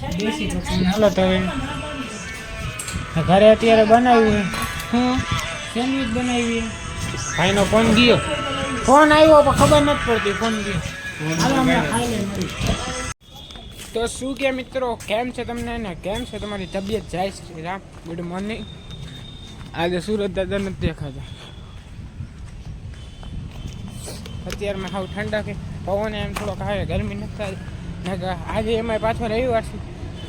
દેશી પકવાન હાલો તો હવે ઘરે અત્યારે બનાવ્યું હું સેન્ડવિચ બનાવી. ભાઈનો ફોન ગયો, ફોન આવ્યો પણ ખબર નથી પડતી ફોન ગયો. હાલો અમે ખાઈ લઈએ મળી. તો શું કે મિત્રો, કેમ છે તમને ને કેમ છે તમારી તબિયત? જય શ્રી રામ, ગુડ મોર્નિંગ. આજે સુરત દાદા નથી દેખાતા. અત્યારમાં હાવ ઠંડા કે પવન એમ થોડોક આવે, ગરમી નથી થાય. આજે એમાં પાછો રવિવાર છે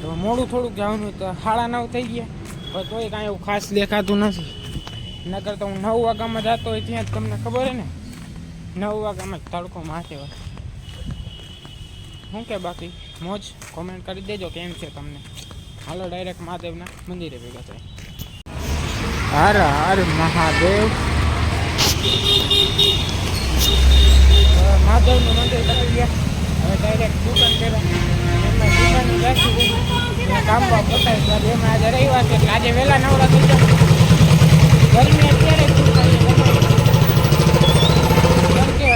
તો મોડું થોડુંક જવાનું, તો 9:30 થઈ ગયા પણ તોય કાંઈ એવું ખાસ દેખાતું નથી. નકર તો હું 9 વાગ્યામાં જતો હોય ત્યાં તમને ખબર હે ને, 9 વાગ્યામાં જ તડકો માથે હોય. શું કે બાકી મોજ? કોમેન્ટ કરી દેજો કેમ છે તમને. હાલો ડાયરેક્ટ મહાદેવના મંદિરે ભેગા થાય. હર હર મહાદેવ. મહાદેવનું મંદિર કરી ગયા. હવે ડાયરેક્ટ દુકાન કર્યા. એમાં દુકાને બેસી કામ બાપ બતાવી ત્યારે એમાં આજે રવિવાર છે એટલે આજે વહેલા નવરા થઈ જાય. ગરમી અત્યારે જ થાય કેમ કે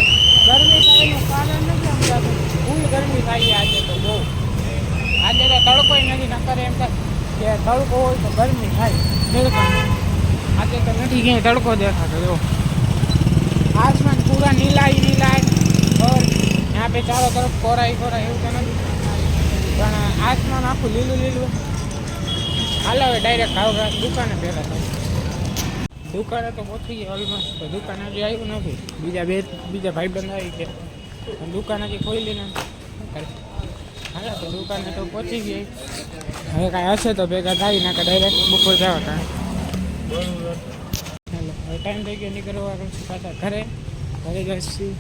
ગરમી થાયનું કારણ નથી સમજાતું. ફૂલ ગરમી થાય આજે તો બહુ. આજે તો તડકો નથી, નકર એમ થાય કે તડકો હોય તો ગરમી થાય. આજે તો નથી ક્યાંય તડકો દેખાતો. જો આસમાન પૂરા નીલાય और यहाँ पे चारों तरफ कोराई એવું તો નથી, પણ આસમાન આખું લીલું. હાલો હવે ડાયરેક્ટ આવવા દુકાને પહેલા થાય. દુકાને તો પહોંચી ગયા ઓલમોસ્ટ, તો દુકાન હજી આવ્યું નથી. બીજા ભાઈબંધ આવી ગયા, દુકાન હજી ખોલી નથી. હાલો તો દુકાને તો પહોંચી ગઈ. હવે કાંઈ હશે તો ભેગા થાય, નાખે ડાયરેક્ટ બપોર જવા કાંઈ. હાલો હવે ટાઈમ થઈ ગયો નીકળવા પાછા ઘરે જઈશું.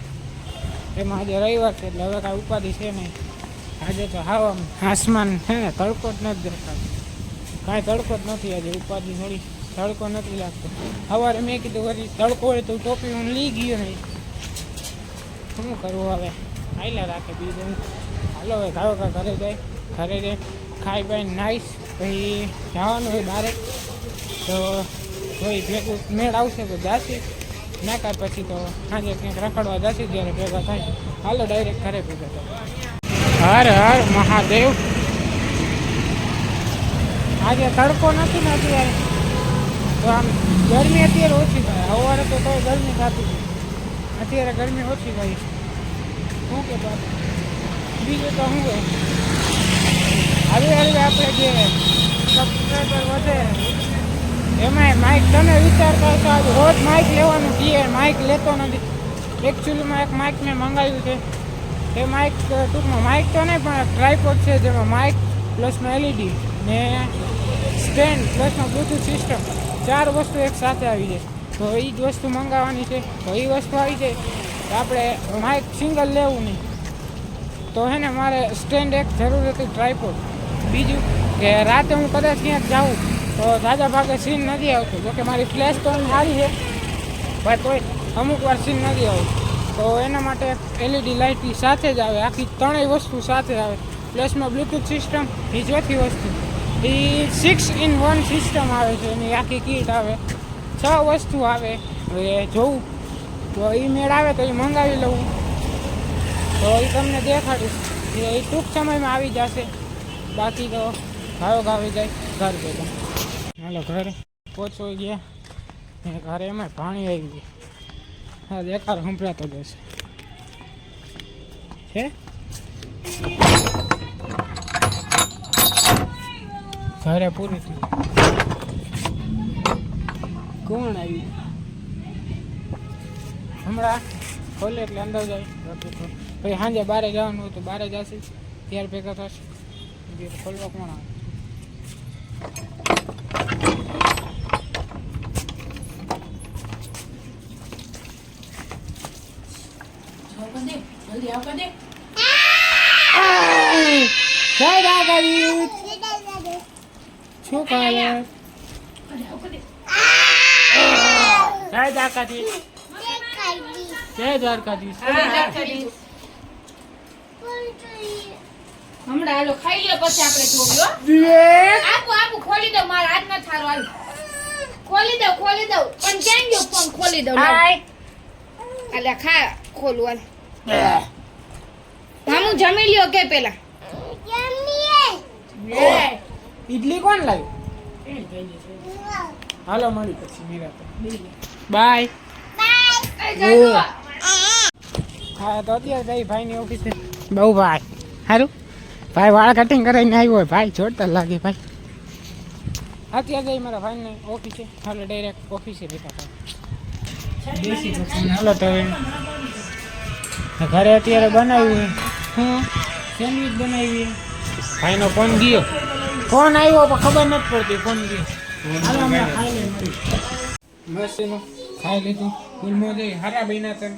એમાં આજે રવિવાર છે એટલે હવે કાંઈ ઉપાધિ છે નહીં. આજે તો હાવ આસમાન છે ને તડકો જ નથી દેખાતો, કાંઈ તડકો જ નથી. આજે ઉપાધિ થોડી, તડકો નથી લાગતો. સવારે મેં કીધું વળી તડકો હોય તો ટોપી હું લઈ ગયો નહીં, શું કરવું હવે, આયલા રાખે બીજું. હાલો હવે ધારો કા ઘરે જાય, ઘરે જાય ખાઈ પાઈને નાઈશ, પછી જવાનું હોય બહાર તો કોઈ ભેગું મેળ આવશે તો જાશે, ના કાંઈ પછી તો સાંજે ક્યાંક રખડવા જશે જ્યારે ભેગા થાય. હાલો ડાયરેક્ટ ઘરે ભેગા થાય. હર હર મહાદેવ. આજે તડકો નથી ને અત્યારે તો આમ ગરમી અત્યારે ઓછી થાય. સવારે તો કોઈ ગરમી થતી હતી, અત્યારે ગરમી ઓછી થાય. શું કે બાબા બીજું તો શું કહે, હવે આપણે જે સબસ્ક્રાઈબર વધે એમાં માઇક તમે વિચારતા હશો આજે રોજ માઇક લેવાનું કહીએ, માઇક લેતો નથી. એકચ્યુઅલીમાં એક માઇક મેં મંગાવ્યું છે. એ માઇક ટૂંકમાં માઇક તો નહીં પણ ટ્રાયપોડ છે, જેમાં માઇક પ્લસમાં LED ને સ્ટેન્ડ પ્લસમાં બ્લૂટૂથ સિસ્ટમ 4 વસ્તુ એક સાથે આવી જાય. તો એ જ વસ્તુ મંગાવવાની છે. તો એ વસ્તુ આવી જાય તો આપણે માઇક સિંગલ લેવું નહીં. તો હે ને મારે સ્ટેન્ડ એક જરૂર હતી, ટ્રાયપોડ. બીજું કે રાતે હું કદાચ ક્યાંક જાઉં તો તાજા ભાગે સીન નથી આવતું. જોકે મારી ફ્લેશ તો સારી છે પણ તોય અમુક વાર સીન નથી આવતું. તો એના માટે LED લાઇટ સાથે જ આવે, આખી 3 વસ્તુ સાથે આવે. પ્લસમાં બ્લૂટૂથ સિસ્ટમ, એ ચોથી વસ્તુ એ 6-in-1 સિસ્ટમ આવે છે. એની આખી કીટ આવે, 6 વસ્તુ આવે. હવે જોઉં તો એ મેળ આવે તો એ મંગાવી લઉં, તો એ તમને દેખાડીશ. એ ટૂંક સમયમાં આવી જશે. બાકી તો ઘાવ આવી જાય ઘર ભેગા. હાલો ઘરે પહોંચવા ગયા, ઘરે એમાં પાણી આવી ગયું. હા દેખાડ સંભળાતો જશે છે. ઘરે પૂરી થયું. કોણ આવ્યું હમણાં? ખોલે એટલે અંદર જાય. પછી સાંજે બારે જવાનું હોય તો બારે જશે, ત્યાર ભેગા થશે. ખોલવા કોણ આવે? શું કરે? જય દ્વારકાધીશ. જય દ્વારકાધીશ. હમણાં હાલો ખાઈ લ્યો પછી આપણે જોયો. આપું ખોલી દો, મારા હાથ ન થારો. હાલ ખોલી દઉં પણ કેમ ગયો ફોન ખોલી દઉં. અલે ખા ખોલવા. મામુ જમી લ્યો કે પેલા ઈડલી કોણ લાવ્યું? હાલો મળી પછી નિરાંતે. બાય. હા તો અત્યારે જઈ ભાઈની ઓફિસે. બહુ ભાઈ સારું ભાઈ વાળ કટિંગ કરાવીને આવ્યો હોય ભાઈ જોરદાર લાગે ભાઈ. અત્યારે જઈ મારા ભાઈને ઓફિસે. હાલો ડાયરેક્ટ ઓફિસે બેઠા ભાઈ બેસી તો હાલો તો હવે ઘરે અત્યારે બનાવ્યું હું સેન્ડવિચ બનાવી. ભાઈનો ફોન ગયો. ફોન આવ્યો પણ ખબર નથી પડતી ફોન ગયો. હાલો હમણાં ખાઈ લઈ મળી મસ્ત એનું ખાઈ લીધું ફૂલમાં જઈ હારા બન્યા તને.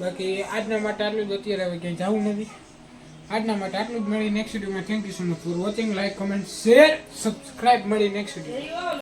બાકી આજના માટે આટલું જ. અત્યારે હવે ક્યાંય જવું નથી. આજના માટે આટલું જ. મળી નેક્સ્ટ વિડીયોમાં. Thank you so much for watching. Like comment share subscribe. મળી નેક્સ્ટ વિડીયો.